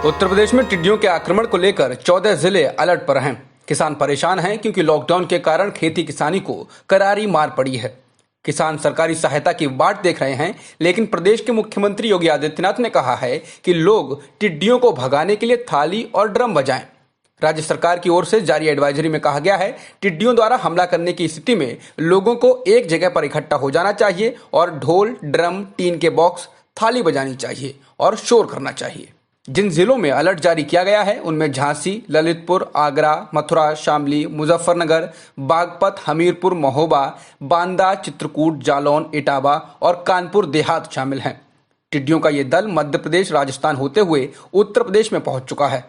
उत्तर प्रदेश में टिड्डियों के आक्रमण को लेकर 14 जिले अलर्ट पर हैं। किसान परेशान हैं क्योंकि लॉकडाउन के कारण खेती किसानी को करारी मार पड़ी है। किसान सरकारी सहायता की बाट देख रहे हैं, लेकिन प्रदेश के मुख्यमंत्री योगी आदित्यनाथ ने कहा है कि लोग टिड्डियों को भगाने के लिए थाली और ड्रम बजाएं। राज्य सरकार की ओर से जारी एडवाइजरी में कहा गया है, टिड्डियों द्वारा हमला करने की स्थिति में लोगों को एक जगह पर इकट्ठा हो जाना चाहिए और ढोल, ड्रम, टीन के बॉक्स, थाली बजानी चाहिए और शोर करना चाहिए। जिन जिलों में अलर्ट जारी किया गया है उनमें झांसी, ललितपुर, आगरा, मथुरा, शामली, मुजफ्फरनगर, बागपत, हमीरपुर, महोबा, बांदा, चित्रकूट, जालौन, इटावा और कानपुर देहात शामिल हैं। टिड्डियों का ये दल मध्य प्रदेश, राजस्थान होते हुए उत्तर प्रदेश में पहुंच चुका है।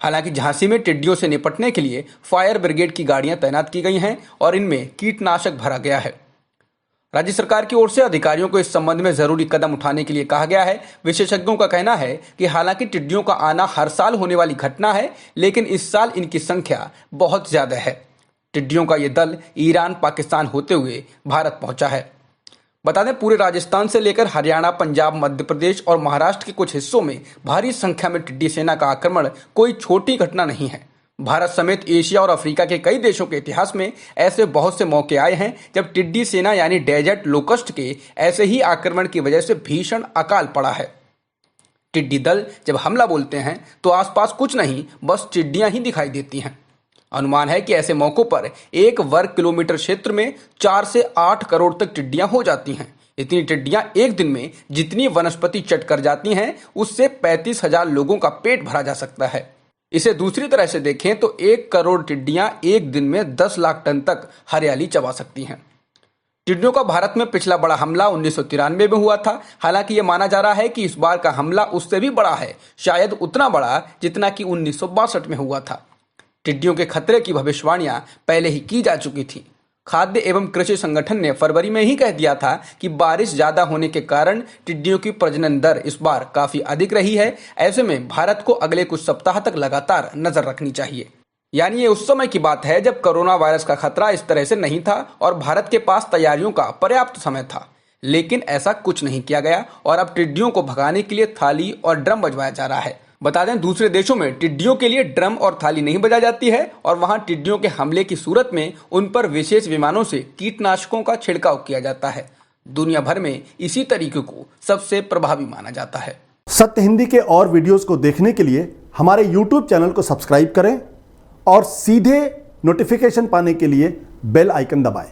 हालांकि झांसी में टिड्डियों से निपटने के लिए फायर ब्रिगेड की गाड़ियां तैनात की गई हैं और इनमें कीटनाशक भरा गया है। राज्य सरकार की ओर से अधिकारियों को इस संबंध में जरूरी कदम उठाने के लिए कहा गया है। विशेषज्ञों का कहना है कि हालांकि टिड्डियों का आना हर साल होने वाली घटना है, लेकिन इस साल इनकी संख्या बहुत ज्यादा है। टिड्डियों का ये दल ईरान, पाकिस्तान होते हुए भारत पहुंचा है। बता दें, पूरे राजस्थान से लेकर हरियाणा, पंजाब, मध्य प्रदेश और महाराष्ट्र के कुछ हिस्सों में भारी संख्या में टिड्डी सेना का आक्रमण कोई छोटी घटना नहीं है। भारत समेत एशिया और अफ्रीका के कई देशों के इतिहास में ऐसे बहुत से मौके आए हैं जब टिड्डी सेना यानी डेजर्ट लोकस्ट के ऐसे ही आक्रमण की वजह से भीषण अकाल पड़ा है। टिड्डी दल जब हमला बोलते हैं तो आसपास कुछ नहीं, बस टिड्डियां ही दिखाई देती हैं। अनुमान है कि ऐसे मौकों पर 1 वर्ग किलोमीटर क्षेत्र में 4 से 8 करोड़ तक टिड्डियां हो जाती हैं। इतनी टिड्डियां एक दिन में जितनी वनस्पति चट कर जाती हैं, उससे 35,000 लोगों का पेट भरा जा सकता है। इसे दूसरी तरह से देखें तो 1 करोड़ टिड्डियां एक दिन में 10 लाख टन तक हरियाली चबा सकती हैं। टिड्डियों का भारत में पिछला बड़ा हमला 1993 में हुआ था। हालांकि यह माना जा रहा है कि इस बार का हमला उससे भी बड़ा है, शायद उतना बड़ा जितना कि 1962 में हुआ था। टिड्डियों के खतरे की भविष्यवाणियां पहले ही की जा चुकी थी। खाद्य एवं कृषि संगठन ने फरवरी में ही कह दिया था कि बारिश ज्यादा होने के कारण टिड्डियों की प्रजनन दर इस बार काफी अधिक रही है। ऐसे में भारत को अगले कुछ सप्ताह तक लगातार नजर रखनी चाहिए। यानी ये उस समय की बात है जब कोरोना वायरस का खतरा इस तरह से नहीं था और भारत के पास तैयारियों का पर्याप्त समय था। लेकिन ऐसा कुछ नहीं किया गया और अब टिड्डियों को भगाने के लिए थाली और ड्रम बजवाया जा रहा है। बता दें, दूसरे देशों में टिड्डियों के लिए ड्रम और थाली नहीं बजाई जाती है और वहां टिड्डियों के हमले की सूरत में उन पर विशेष विमानों से कीटनाशकों का छिड़काव किया जाता है। दुनिया भर में इसी तरीके को सबसे प्रभावी माना जाता है। सत्य हिंदी के और वीडियोस को देखने के लिए हमारे YouTube चैनल को सब्सक्राइब करें और सीधे नोटिफिकेशन पाने के लिए बेल आइकन दबाएं।